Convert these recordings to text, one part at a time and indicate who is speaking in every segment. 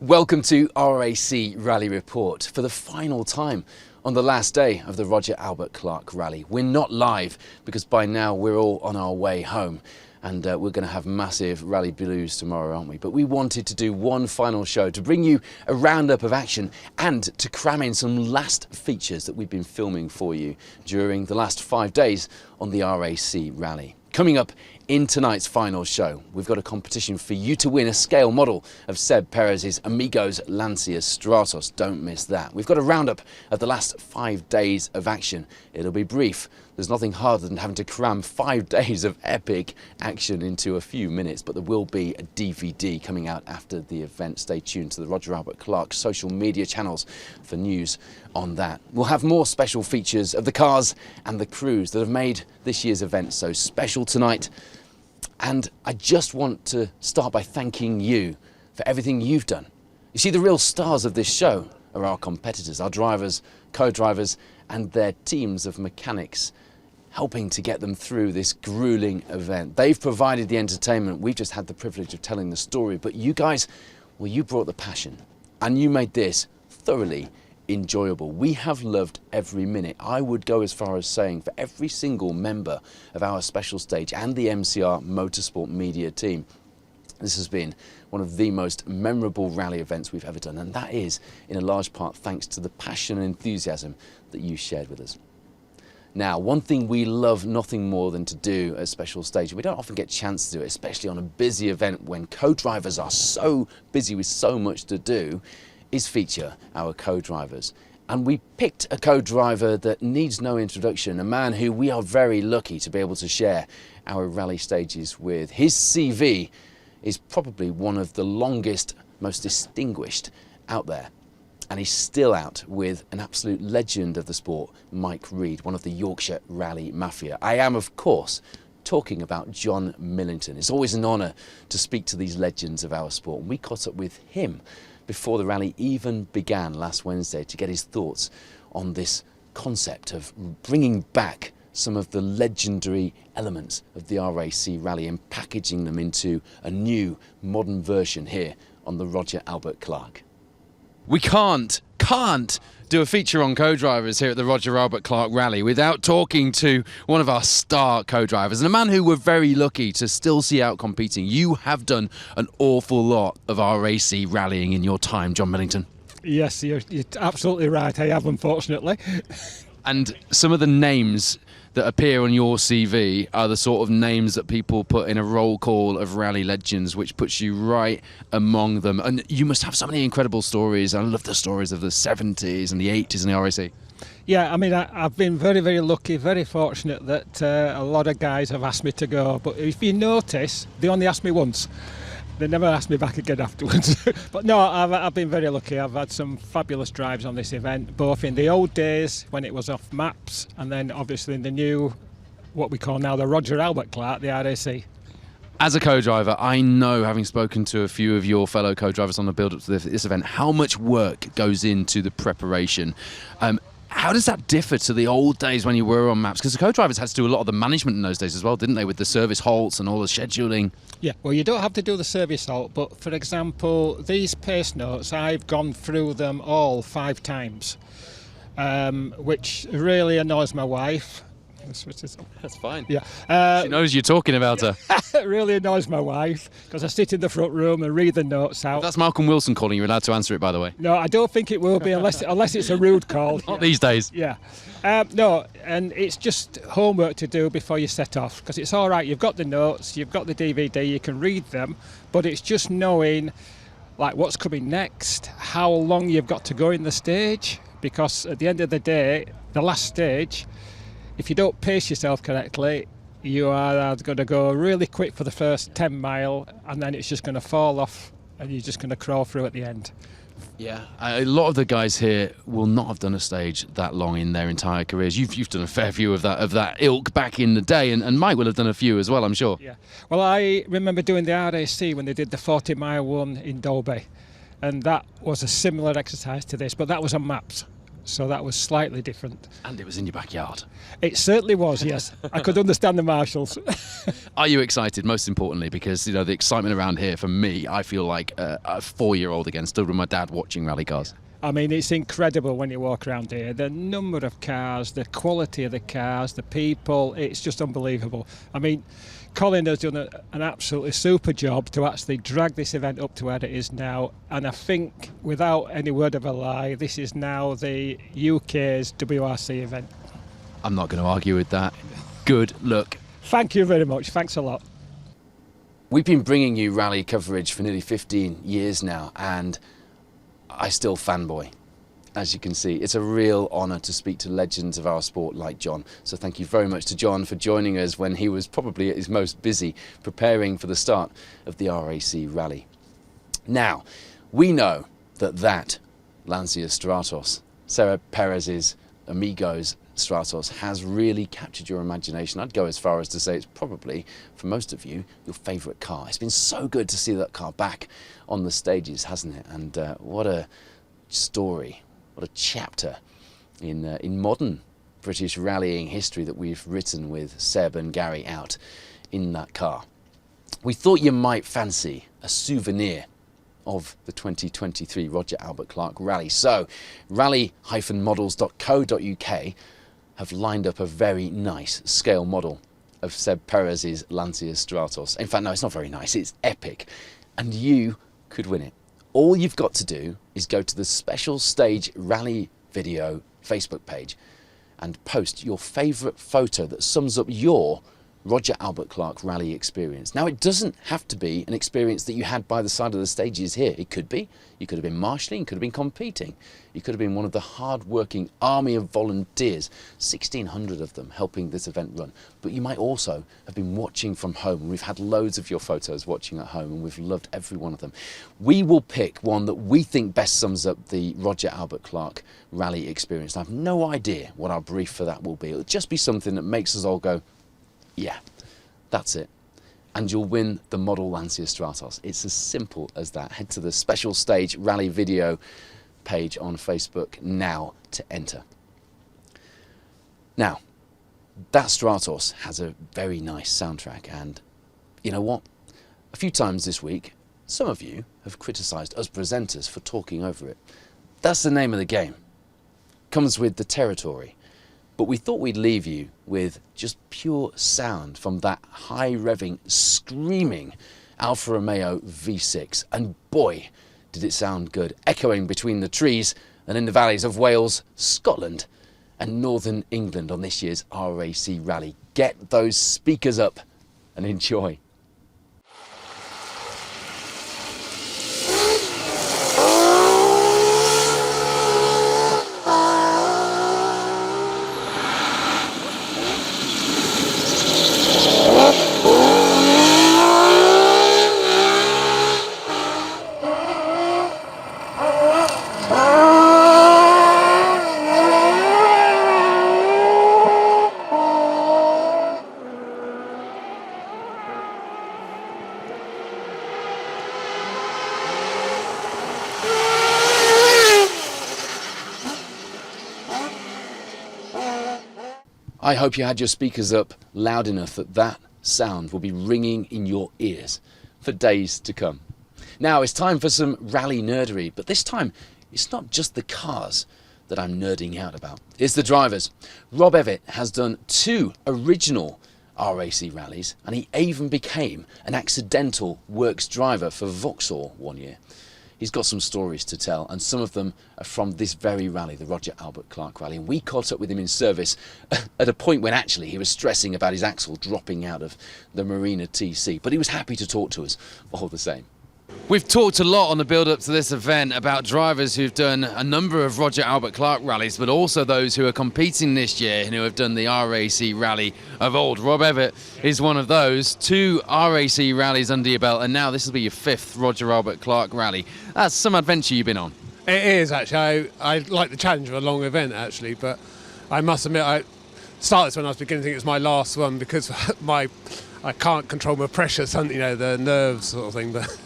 Speaker 1: Welcome to RAC Rally Report for the final time on the last day of the Roger Albert Clark Rally. We're not live because by now we're all on our way home and we're going to have massive rally blues tomorrow, aren't we? But we wanted to do one final show to bring you a roundup of action and to cram in some last features that we've been filming for you during the last 5 days on the RAC Rally. Coming up in tonight's final show, we've got a competition for you to win a scale model of Seb Perez's Amigos Lancia Stratos. Don't miss that. We've got a roundup of the last 5 days of action. It'll be brief. There's nothing harder than having to cram 5 days of epic action into a few minutes, but there will be a DVD coming out after the event. Stay tuned to the Roger Albert Clark social media channels for news on that. We'll have more special features of the cars and the crews that have made this year's event so special tonight. And I just want to start by thanking you for everything you've done. You see, the real stars of this show are our competitors, our drivers, co-drivers, and their teams of mechanics, helping to get them through this grueling event. They've provided the entertainment. We've just had the privilege of telling the story. But you guys, well, you brought the passion and you made this thoroughly enjoyable. We have loved every minute. I would go as far as saying for every single member of our special stage and the MCR Motorsport Media team, this has been one of the most memorable rally events we've ever done. And that is in a large part thanks to the passion and enthusiasm that you shared with us. Now, one thing we love nothing more than to do at special stage, we don't often get a chance to do it, especially on a busy event when co-drivers are so busy with so much to do, is feature our co-drivers. And we picked a co-driver that needs no introduction, a man who we are very lucky to be able to share our rally stages with. His CV is probably one of the longest, most distinguished out there. And he's still out with an absolute legend of the sport, Mike Reid, one of the Yorkshire Rally Mafia. I am, of course, talking about John Millington. It's always an honour to speak to these legends of our sport. And we caught up with him before the rally even began last Wednesday to get his thoughts on this concept of bringing back some of the legendary elements of the RAC Rally and packaging them into a new modern version here on the Roger Albert Clark. We can't do a feature on co-drivers here at the Roger Albert Clark Rally without talking to one of our star co-drivers and a man who we're very lucky to still see out competing. You have done an awful lot of RAC rallying in your time, John Millington.
Speaker 2: Yes, you're absolutely right. I have, unfortunately.
Speaker 1: And some of the names that appear on your CV are the sort of names that people put in a roll call of rally legends, which puts you right among them. And you must have so many incredible stories. I love the stories of the 70s and the 80s in the RAC.
Speaker 2: Yeah, I mean, I've been very, very lucky, very fortunate that a lot of guys have asked me to go. But if you notice, they only asked me once. They never asked me back again afterwards. But no, I've been very lucky. I've had some fabulous drives on this event, both in the old days when it was off maps and then obviously in the new, what we call now the Roger Albert Clark, the RAC.
Speaker 1: As a co-driver, I know, having spoken to a few of your fellow co-drivers on the build-up to this event, how much work goes into the preparation. How does that differ to the old days when you were on maps? Because the co-drivers had to do a lot of the management in those days as well, didn't they, with the service halts and all the scheduling?
Speaker 2: Yeah, well, you don't have to do the service halt, but for example, these pace notes, I've gone through them all 5 times, which really annoys my wife.
Speaker 1: That's fine.
Speaker 2: Yeah,
Speaker 1: she knows you're talking about her.
Speaker 2: It really annoys my wife because I sit in the front room and read the notes out.
Speaker 1: If that's Malcolm Wilson calling, you're allowed to answer it, by the way.
Speaker 2: No, I don't think it will be unless it's a rude call.
Speaker 1: Not these days.
Speaker 2: Yeah. No, and it's just homework to do before you set off, because it's all right, you've got the notes, you've got the DVD, you can read them, but it's just knowing like what's coming next, how long you've got to go in the stage, because at the end of the day, the last stage, if you don't pace yourself correctly, you are going to go really quick for the first 10 mile and then it's just going to fall off and you're just going to crawl through at the end.
Speaker 1: Yeah, a lot of the guys here will not have done a stage that long in their entire careers. You've done a fair few of that ilk back in the day, and Mike will have done a few as well, I'm sure.
Speaker 2: Yeah. Well, I remember doing the RAC when they did the 40-mile one in Dolby, and that was a similar exercise to this, but that was on maps. so that was slightly different.
Speaker 1: And it was in your backyard.
Speaker 2: It certainly was, yes. I could understand the marshals.
Speaker 1: Are you excited, most importantly? Because, you know, the excitement around here, for me, I feel like a 4-year-old again, stood with my dad watching rally cars.
Speaker 2: I mean, it's incredible when you walk around here. The number of cars, the quality of the cars, the people, it's just unbelievable. I mean, Colin has done an absolutely super job to actually drag this event up to where it is now. And I think, without any word of a lie, this is now the UK's WRC event.
Speaker 1: I'm not going to argue with that. Good luck.
Speaker 2: Thank you very much. Thanks a lot.
Speaker 1: We've been bringing you rally coverage for nearly 15 years now, and I still fanboy. As you can see, it's a real honour to speak to legends of our sport like John. So thank you very much to John for joining us when he was probably at his most busy preparing for the start of the RAC Rally. Now, we know that Lancia Stratos, Sarah Perez's Amigos Stratos, has really captured your imagination. I'd go as far as to say it's probably, for most of you, your favourite car. It's been so good to see that car back on the stages, hasn't it? And what a story, what a chapter in modern British rallying history that we've written with Seb and Gary out in that car. We thought you might fancy a souvenir of the 2023 Roger Albert Clark Rally. So rally-models.co.uk have lined up a very nice scale model of Seb Perez's Lancia Stratos. In fact, no, it's not very nice, it's epic. And you could win it. All you've got to do is go to the Special Stage Rally Video Facebook page and post your favourite photo that sums up your Roger Albert Clark Rally experience. Now, it doesn't have to be an experience that you had by the side of the stages here. It could be. You could have been marshalling, you could have been competing. You could have been one of the hard-working army of volunteers, 1,600 of them helping this event run. But you might also have been watching from home. We've had loads of your photos watching at home, and we've loved every one of them. We will pick one that we think best sums up the Roger Albert Clark Rally experience. I have no idea what our brief for that will be. It'll just be something that makes us all go, yeah, that's it. And you'll win the model Lancia Stratos. It's as simple as that. Head to the Special Stage Rally Video page on Facebook now to enter. Now, that Stratos has a very nice soundtrack, and you know what? A few times this week, some of you have criticised us presenters for talking over it. That's the name of the game. Comes with the territory. But we thought we'd leave you with just pure sound from that high-revving, screaming Alfa Romeo V6. And boy, did it sound good, echoing between the trees and in the valleys of Wales, Scotland and Northern England on this year's RAC Rally. Get those speakers up and enjoy. I hope you had your speakers up loud enough that that sound will be ringing in your ears for days to come. Now it's time for some rally nerdery, but this time it's not just the cars that I'm nerding out about. It's the drivers. Rob Evitt has done 2 original RAC rallies, and he even became an accidental works driver for Vauxhall one year. He's got some stories to tell, and some of them are from this very rally, the Roger Albert Clark Rally. And we caught up with him in service at a point when actually he was stressing about his axle dropping out of the Marina TC. But he was happy to talk to us all the same. We've talked a lot on the build-up to this event about drivers who've done a number of Roger Albert Clark rallies, but also those who are competing this year and who have done the RAC Rally of old. Rob Evitt is one of those. 2 RAC rallies under your belt, and now this will be your 5th Roger Albert Clark Rally. That's some adventure you've been on.
Speaker 3: It is, actually. I like the challenge of a long event, actually, but I must admit, I started this when I was beginning to think it was my last one because I can't control my pressure, the nerves sort of thing, but...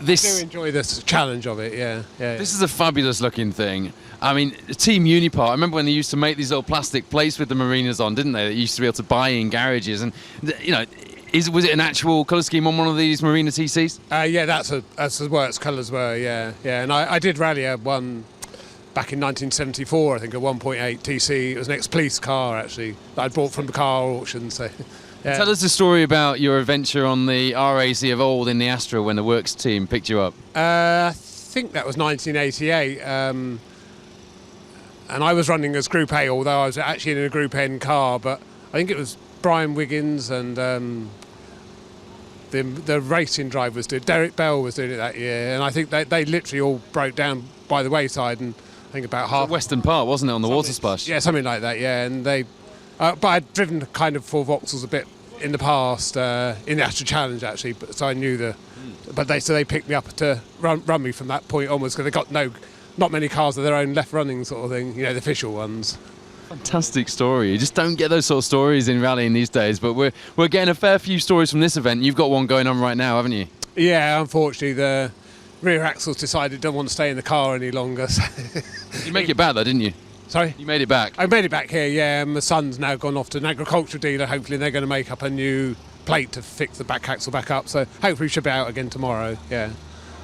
Speaker 3: I
Speaker 1: this
Speaker 3: do enjoy this challenge of it, yeah.
Speaker 1: this is a fabulous looking thing. I mean, Team Unipart, I remember when they used to make these little plastic plates with the marinas on, didn't they? That you used to be able to buy in garages. And, you know, was it an actual colour scheme on one of these Marina TCs?
Speaker 3: Yeah, that's what its colours were, yeah. And I did rally one back in 1974, I think, a 1.8 TC. It was an ex-police car, actually, that I bought from the car auction, so... Yeah.
Speaker 1: Tell us the story about your adventure on the RAC of old in the Astra when the Works team picked you up.
Speaker 3: I think that was 1988, and I was running as Group A, although I was actually in a Group N car, but I think it was Brian Wiggins and the racing driver was doing it. Derek Bell was doing it that year, and I think they literally all broke down by the wayside, and I think about half...
Speaker 1: Western Park, wasn't it, on the water splash?
Speaker 3: Yeah, something like that, yeah, and they... but I'd driven kind of for Vauxhalls a bit in the past, in the Astra Challenge actually, so I knew but they picked me up to run me from that point onwards, because they got not many cars of their own left running sort of thing, the official ones.
Speaker 1: Fantastic story. You just don't get those sort of stories in rallying these days, but we're getting a fair few stories from this event. You've got one going on right now, haven't you?
Speaker 3: Yeah, unfortunately the rear axles decided don't want to stay in the car any longer. So
Speaker 1: you make it back though, didn't you?
Speaker 3: Sorry?
Speaker 1: You made it back?
Speaker 3: I made it back here, yeah. My son's now gone off to an agricultural dealer. Hopefully they're going to make up a new plate to fix the back axle back up. So hopefully we should be out again tomorrow, yeah.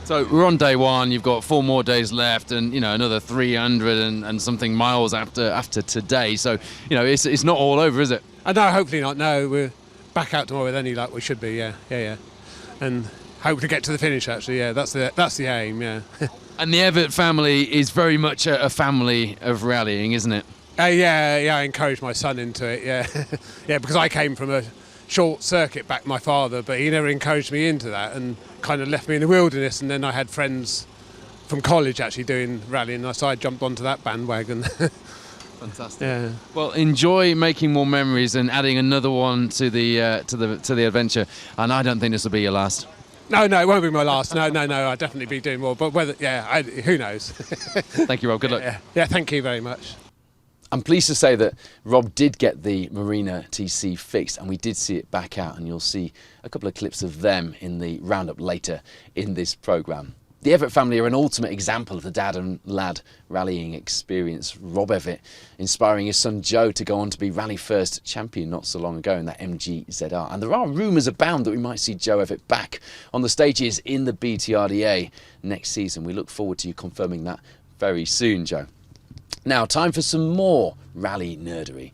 Speaker 1: So we're on day one, you've got 4 more days left and, another 300 and something miles after today. So, it's not all over, is it?
Speaker 3: No, hopefully not. No, we're back out tomorrow with any luck. We should be, yeah. And hope to get to the finish, actually, yeah. That's the aim, yeah.
Speaker 1: And the Evatt family is very much a family of rallying, isn't it?
Speaker 3: Yeah, I encouraged my son into it, yeah. Yeah, because I came from a short circuit back, my father, but he never encouraged me into that and kind of left me in the wilderness. And then I had friends from college actually doing rallying, so I jumped onto that bandwagon.
Speaker 1: Fantastic.
Speaker 3: Yeah.
Speaker 1: Well, enjoy making more memories and adding another one to the adventure. And I don't think this will be your last.
Speaker 3: No, it won't be my last. No, I'll definitely be doing more. But whether, who knows?
Speaker 1: Thank you, Rob. Good luck.
Speaker 3: Yeah, thank you very much.
Speaker 1: I'm pleased to say that Rob did get the Marina TC fixed, and we did see it back out, and you'll see a couple of clips of them in the roundup later in this programme. The Evatt family are an ultimate example of the dad and lad rallying experience. Rob Evatt inspiring his son Joe to go on to be Rally First champion not so long ago in that MG ZR. And there are rumours abound that we might see Joe Evatt back on the stages in the BTRDA next season. We look forward to you confirming that very soon, Joe. Now, time for some more rally nerdery.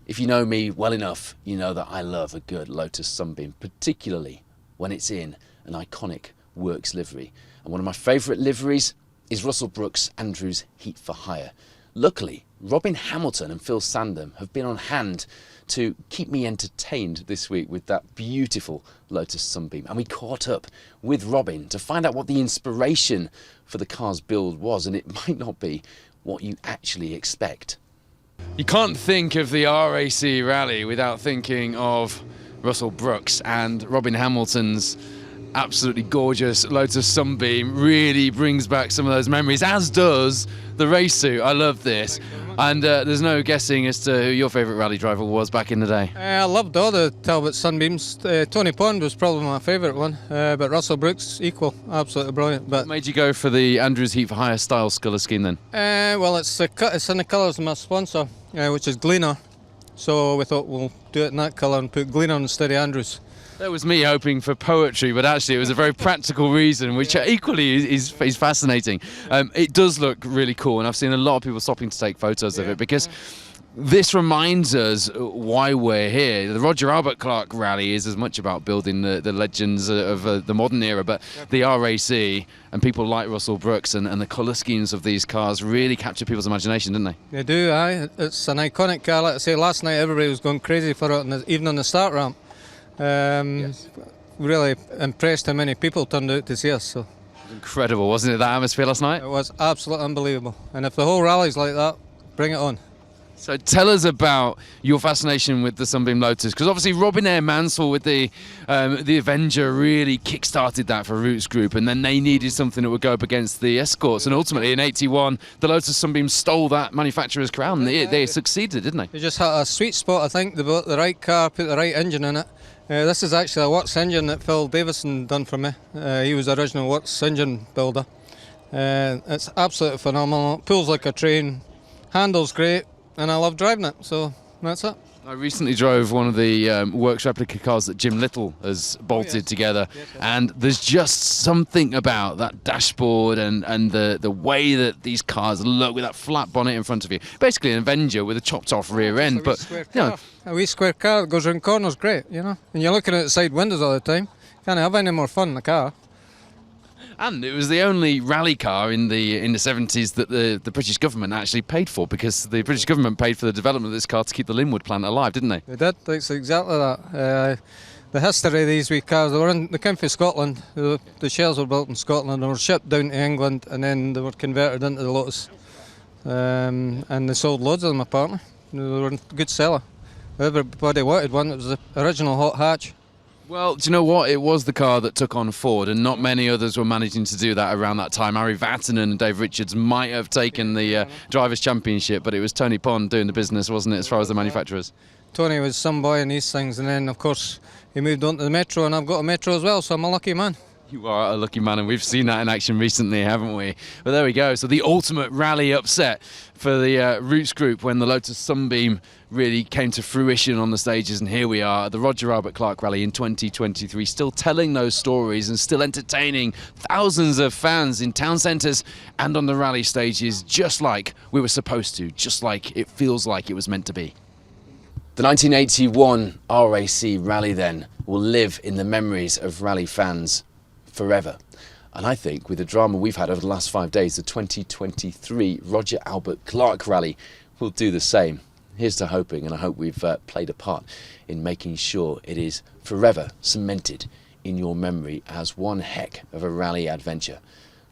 Speaker 1: If you know me well enough, you know that I love a good Lotus Sunbeam, particularly when it's in an iconic Works livery. And one of my favourite liveries is Russell Brooks' Andrews Heat for Hire. Luckily, Robin Hamilton and Phil Sandham have been on hand to keep me entertained this week with that beautiful Lotus Sunbeam. And we caught up with Robin to find out what the inspiration for the car's build was, and it might not be what you actually expect. You can't think of the RAC rally without thinking of Russell Brooks, and Robin Hamilton's absolutely gorgeous Lotus Sunbeam really brings back some of those memories, as does the race suit. I love this. And there's no guessing as to who your favourite rally driver was back in the day.
Speaker 4: I loved all the Talbot Sunbeams. Tony Pond was probably my favourite one, but Russell Brooks, equal, absolutely brilliant. But
Speaker 1: what made you go for the Andrews Heat for Hire style colour scheme then?
Speaker 4: Well, it's in the colours of my sponsor, which is Gleaner. So we thought we'll do it in that colour and put Gleaner instead of Andrews.
Speaker 1: That was me hoping for poetry, but actually it was a very practical reason, which equally is fascinating. It does look really cool, and I've seen a lot of people stopping to take photos of it, because this reminds us why we're here. The Roger Albert Clark Rally is as much about building the legends of the modern era, but the RAC and people like Russell Brooks and the colour schemes of these cars really capture people's imagination, didn't they?
Speaker 4: They do, aye. It's an iconic car. Like I say, last night everybody was going crazy for it, even on the start ramp. Really impressed how many people turned out to see us. So.
Speaker 1: Incredible, wasn't it, that atmosphere last night?
Speaker 4: It was absolutely unbelievable. And if the whole rally's like that, bring it on.
Speaker 1: So tell us about your fascination with the Sunbeam Lotus, because obviously Robin Eyre Mansell with the Avenger really kick-started that for Roots Group, and then they needed something that would go up against the Escorts, and ultimately in '81 the Lotus Sunbeam stole that manufacturer's crown. They succeeded, didn't they?
Speaker 4: They just had a sweet spot, I think. They bought the right car, put the right engine in it, This is actually a Watts engine that Phil Davison done for me. He was the original Watts engine builder. It's absolutely phenomenal. It pulls like a train, handles great, and I love driving it, so that's it.
Speaker 1: I recently drove one of the works replica cars that Jim Little has bolted together, and there's just something about that dashboard and the way that these cars look with that flat bonnet in front of you. Basically an Avenger with a chopped off rear end, but
Speaker 4: A wee square car that goes round corners, great, you know. And you're looking at the side windows all the time. Can't have any more fun in the car.
Speaker 1: and it was the only rally car in the 70s that the British government actually paid for, because the British government paid for the development of this car to keep the Linwood plant alive, didn't they?
Speaker 4: They did, that's exactly that. The history of these wee cars, they came from Scotland. The shells were built in Scotland, they were shipped down to England, and then they were converted into the Lotus. And they sold loads of them apparently. They were a good seller. Everybody wanted one. It was the original hot hatch.
Speaker 1: Well, do you know what? It was the car that took on Ford, and not many others were managing to do that around that time. Harry Vatanen and Dave Richards might have taken the Drivers' Championship, but it was Tony Pond doing the business, wasn't it, as far as the manufacturers?
Speaker 4: Tony was some boy in these things, and then of course he moved on to the Metro, and I've got a Metro as well, so I'm a lucky man.
Speaker 1: You are a lucky man, and we've seen that in action recently, haven't we? But there we go. So the ultimate rally upset for the Roots Group when the Lotus Sunbeam really came to fruition on the stages, and here we are at the Roger Albert Clark Rally in 2023, still telling those stories and still entertaining thousands of fans in town centres and on the rally stages, just like we were supposed to, just like it feels like it was meant to be. The 1981 RAC Rally then will live in the memories of rally fans forever. And I think with the drama we've had over the last 5 days, the 2023 Roger Albert Clark Rally will do the same. Here's to hoping, and I hope we've played a part in making sure it is forever cemented in your memory as one heck of a rally adventure.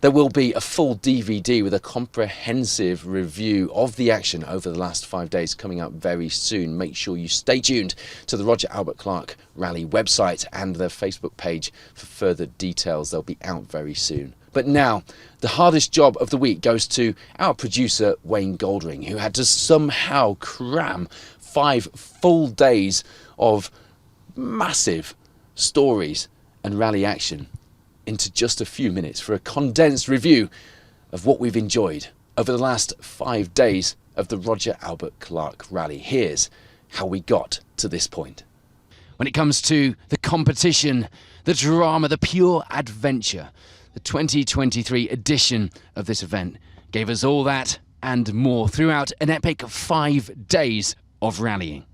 Speaker 1: There will be a full DVD with a comprehensive review of the action over the last 5 days coming up very soon. Make sure you stay tuned to the Roger Albert Clark Rally website and their Facebook page for further details. They'll be out very soon. But now, the hardest job of the week goes to our producer, Wayne Goldring, who had to somehow cram 5 full days of massive stories and rally action into just a few minutes for a condensed review of what we've enjoyed over the last 5 days of the Roger Albert Clark Rally. Here's how we got to this point. When it comes to the competition, the drama, the pure adventure, the 2023 edition of this event gave us all that and more throughout an epic 5 days of rallying.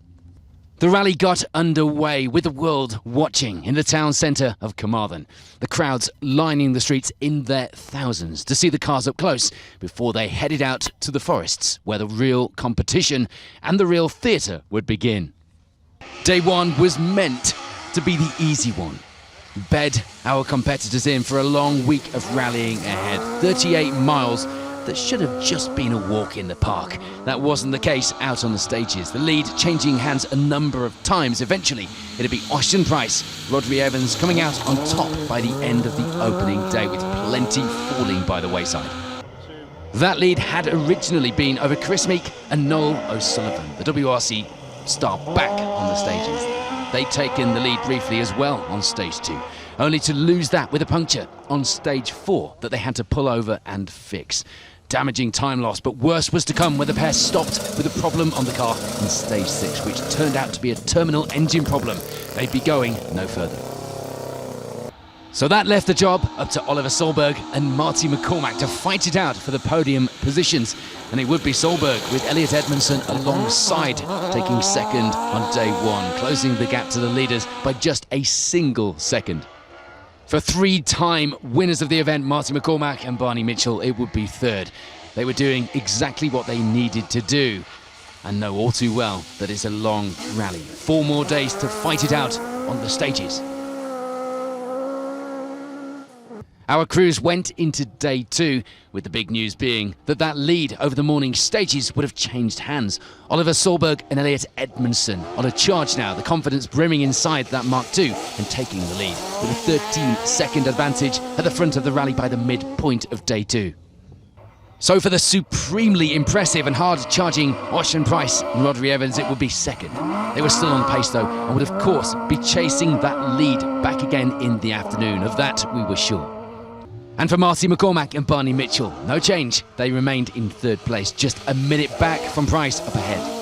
Speaker 1: The rally got underway with the world watching in the town centre of Carmarthen. The crowds lining the streets in their thousands to see the cars up close before they headed out to the forests where the real competition and the real theatre would begin. Day one was meant to be the easy one. Bed our competitors in for a long week of rallying ahead. 38 miles that should have just been a walk in the park. That wasn't the case out on the stages. The lead changing hands a number of times. Eventually, it'd be Austin Price, Rodri Evans coming out on top by the end of the opening day, with plenty falling by the wayside. That lead had originally been over Chris Meek and Noel O'Sullivan, the WRC star back on the stages. They'd taken the lead briefly as well on stage 2, only to lose that with a puncture on stage 4 that they had to pull over and fix. Damaging time loss, but worse was to come when the pair stopped with a problem on the car in stage 6, which turned out to be a terminal engine problem. They'd be going no further. So that left the job up to Oliver Solberg and Marty McCormack to fight it out for the podium positions. And it would be Solberg with Elliot Edmondson alongside, taking second on day 1, closing the gap to the leaders by just a single second. For 3-time winners of the event, Marty McCormack and Barney Mitchell, it would be third. They were doing exactly what they needed to do and know all too well that it's a long rally. 4 more days to fight it out on the stages. Our crews went into day 2 with the big news being that lead over the morning stages would have changed hands. Oliver Solberg and Elliot Edmondson on a charge now, the confidence brimming inside that Mark II and taking the lead with a 13-second advantage at the front of the rally by the midpoint of day 2. So for the supremely impressive and hard-charging Ocean Price and Rhodri Evans, it would be second. They were still on pace though, and would of course be chasing that lead back again in the afternoon. Of that we were sure. And for Marty McCormack and Barney Mitchell, no change. They remained in third place, just a minute back from Price up ahead.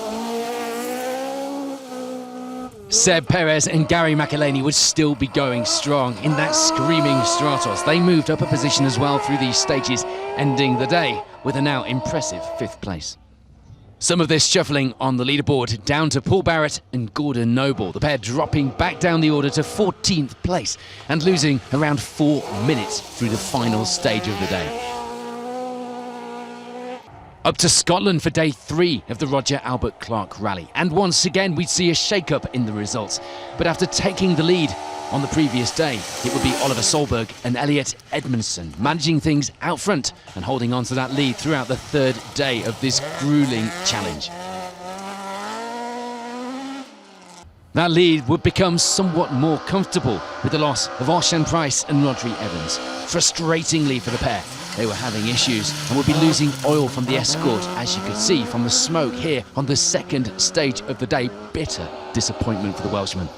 Speaker 1: Seb Perez and Gary McElhaney would still be going strong in that screaming Stratos. They moved up a position as well through these stages, ending the day with a now impressive 5th place. Some of this shuffling on the leaderboard down to Paul Barrett and Gordon Noble, the pair dropping back down the order to 14th place and losing around 4 minutes through the final stage of the day. Up to Scotland for day 3 of the Roger Albert Clark Rally. And once again, we'd see a shake-up in the results. But after taking the lead on the previous day, it would be Oliver Solberg and Elliot Edmondson managing things out front and holding on to that lead throughout the 3rd day of this grueling challenge. That lead would become somewhat more comfortable with the loss of Ocean Price and Rhodri Evans. Frustratingly for the pair, they were having issues and would be losing oil from the Escort, as you could see from the smoke here on the 2nd stage of the day. Bitter disappointment for the Welshmen.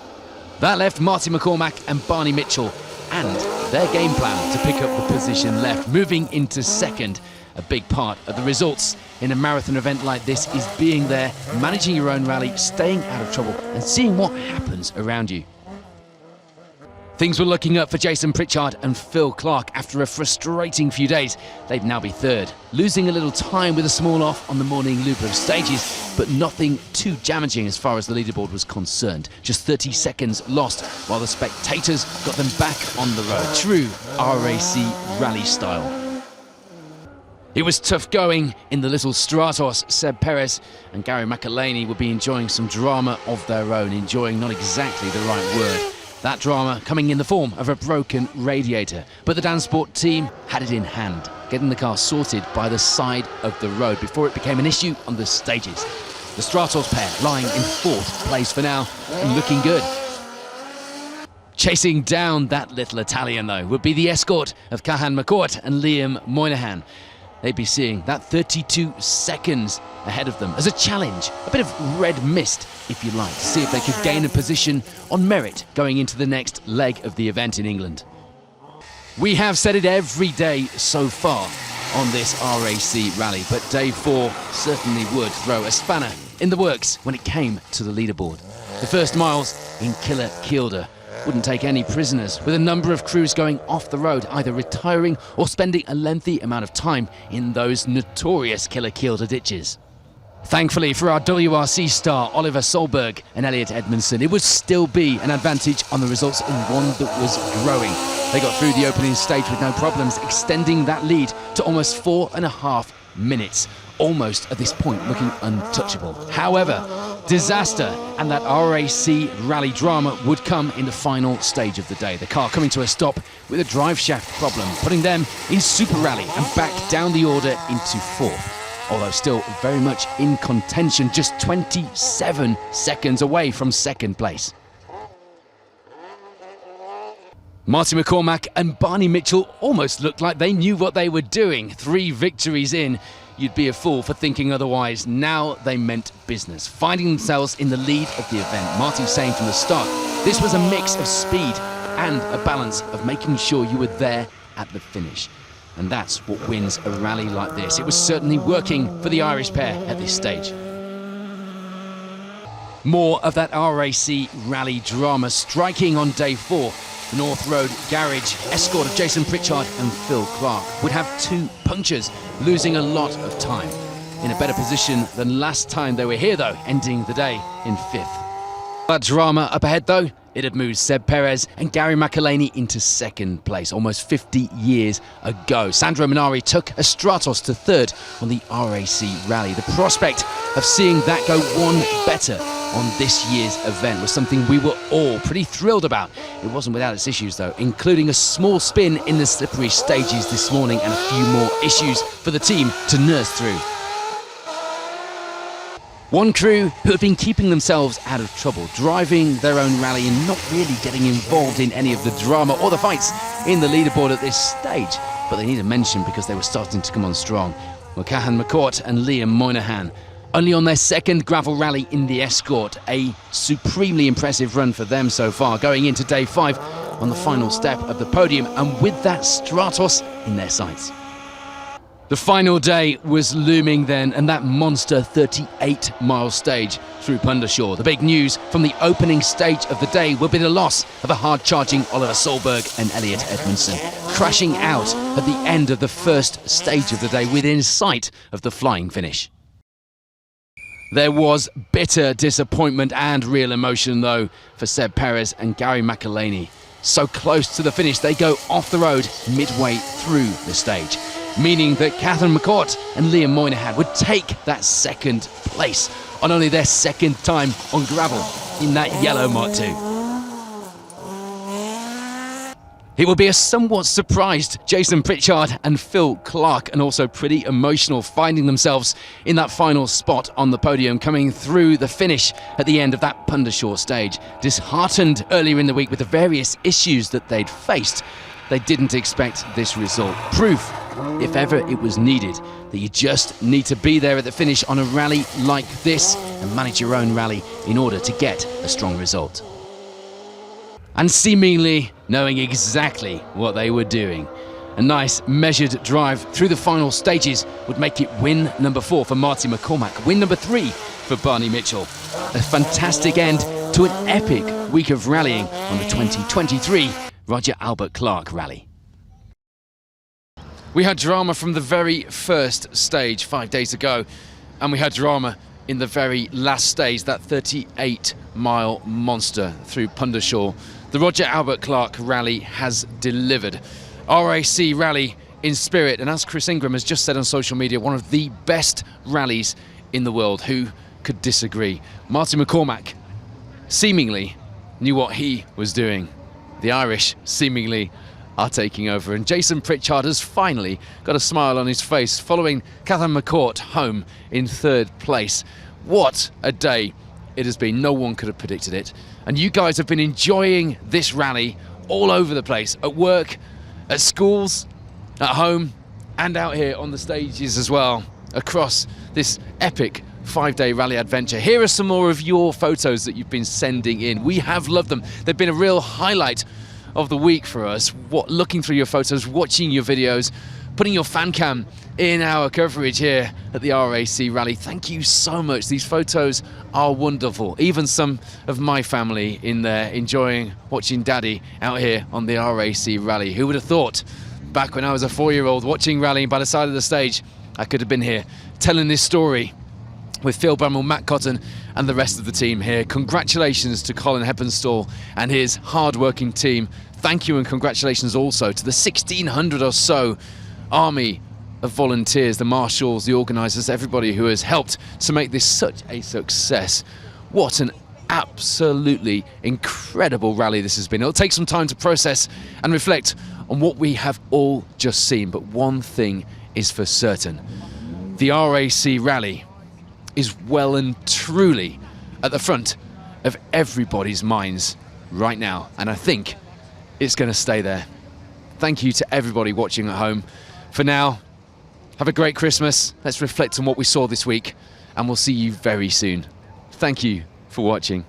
Speaker 1: That left Marty McCormack and Barney Mitchell and their game plan to pick up the position left, moving into 2nd. A big part of the results in a marathon event like this is being there, managing your own rally, staying out of trouble and seeing what happens around you. Things were looking up for Jason Pritchard and Phil Clark after a frustrating few days. They'd now be 3rd, losing a little time with a small off on the morning loop of stages, but nothing too damaging as far as the leaderboard was concerned. Just 30 seconds lost while the spectators got them back on the road. True RAC rally style. It was tough going in the little Stratos. Seb Perez and Gary McElhaney would be enjoying some drama of their own, enjoying not exactly the right word. That drama coming in the form of a broken radiator. But the Dansport team had it in hand, getting the car sorted by the side of the road before it became an issue on the stages. The Stratos pair lying in 4th place for now and looking good. Chasing down that little Italian though would be the Escort of Cahan McCourt and Liam Moynihan. They'd be seeing that 32 seconds ahead of them as a challenge, a bit of red mist, if you like, to see if they could gain a position on merit going into the next leg of the event in England. We have said it every day so far on this RAC rally, but day 4 certainly would throw a spanner in the works when it came to the leaderboard. The first miles in Killer Kielder wouldn't take any prisoners, with a number of crews going off the road, either retiring or spending a lengthy amount of time in those notorious Killer Kielder ditches. Thankfully for our WRC star Oliver Solberg and Elliot Edmondson, it would still be an advantage on the results and one that was growing. They got through the opening stage with no problems, extending that lead to almost 4.5 minutes. Almost at this point looking untouchable. However, disaster and that RAC rally drama would come in the final stage of the day. The car coming to a stop with a drive shaft problem, putting them in Super Rally and back down the order into 4th. Although still very much in contention, just 27 seconds away from 2nd place. Marty McCormack and Barney Mitchell almost looked like they knew what they were doing. 3 victories in. You'd be a fool for thinking otherwise. Now they meant business, finding themselves in the lead of the event. Marty saying from the start, this was a mix of speed and a balance of making sure you were there at the finish. And that's what wins a rally like this. It was certainly working for the Irish pair at this stage. More of that RAC rally drama striking on day 4. The North Road Garage Escort of Jason Pritchard and Phil Clark would have 2 punctures, losing a lot of time. In a better position than last time they were here though, ending the day in 5th. That drama up ahead though, it had moved Seb Perez and Gary McElhaney into 2nd place almost 50 years ago. Sandro Minari took a Stratos to 3rd on the RAC rally. The prospect of seeing that go one better on this year's event was something we were all pretty thrilled about. It wasn't without its issues though, including a small spin in the slippery stages this morning and a few more issues for the team to nurse through. One crew who had been keeping themselves out of trouble, driving their own rally and not really getting involved in any of the drama or the fights in the leaderboard at this stage. But they need a mention because they were starting to come on strong. were Cahan McCourt and Liam Moynihan. Only on their second gravel rally in the Escort, a supremely impressive run for them so far, going into day 5 on the final step of the podium, and with that Stratos in their sights. The final day was looming then, and that monster 38-mile stage through Pundershaw. The big news from the opening stage of the day will be the loss of a hard-charging Oliver Solberg and Elliot Edmondson, crashing out at the end of the first stage of the day within sight of the flying finish. There was bitter disappointment and real emotion, though, for Seb Perez and Gary McElhaney. So close to the finish, they go off the road midway through the stage, meaning that Catherine McCourt and Liam Moynihan would take that second place on only their second time on gravel in that yellow Mark II. It will be a somewhat surprised Jason Pritchard and Phil Clark, and also pretty emotional, finding themselves in that final spot on the podium, coming through the finish at the end of that Pundershaw stage. Disheartened earlier in the week with the various issues that they'd faced, they didn't expect this result. Proof, if ever it was needed, that you just need to be there at the finish on a rally like this and manage your own rally in order to get a strong result. And seemingly knowing exactly what they were doing. A nice measured drive through the final stages would make it win number 4 for Marty McCormack, win number 3 for Barney Mitchell. A fantastic end to an epic week of rallying on the 2023 Roger Albert Clark Rally. We had drama from the very first stage 5 days ago, and we had drama in the very last stage, that 38-mile monster through Pundershaw. The Roger Albert Clark Rally has delivered. RAC Rally in spirit, and as Chris Ingram has just said on social media, one of the best rallies in the world. Who could disagree? Martin McCormack seemingly knew what he was doing. The Irish seemingly are taking over, and Jason Pritchard has finally got a smile on his face following Catherine McCourt home in 3rd place. What a day it has been. No one could have predicted it. And you guys have been enjoying this rally all over the place, at work, at schools, at home, and out here on the stages as well, across this epic 5-day rally adventure. Here are some more of your photos that you've been sending in. We have loved them. They've been a real highlight of the week for us. Looking through your photos, watching your videos, putting your fan cam in our coverage here at the RAC Rally. Thank you so much. These photos are wonderful. Even some of my family in there enjoying watching Daddy out here on the RAC Rally. Who would have thought back when I was a 4-year-old watching rallying by the side of the stage, I could have been here telling this story with Phil Bramwell, Matt Cotton and the rest of the team here. Congratulations to Colin Heppenstall and his hard-working team. Thank you and congratulations also to the 1,600 or so army of volunteers, the marshals, the organisers, everybody who has helped to make this such a success. What an absolutely incredible rally this has been. It'll take some time to process and reflect on what we have all just seen, but one thing is for certain. The RAC Rally is well and truly at the front of everybody's minds right now, and I think it's going to stay there. Thank you to everybody watching at home. For now, have a great Christmas. Let's reflect on what we saw this week, and we'll see you very soon. Thank you for watching.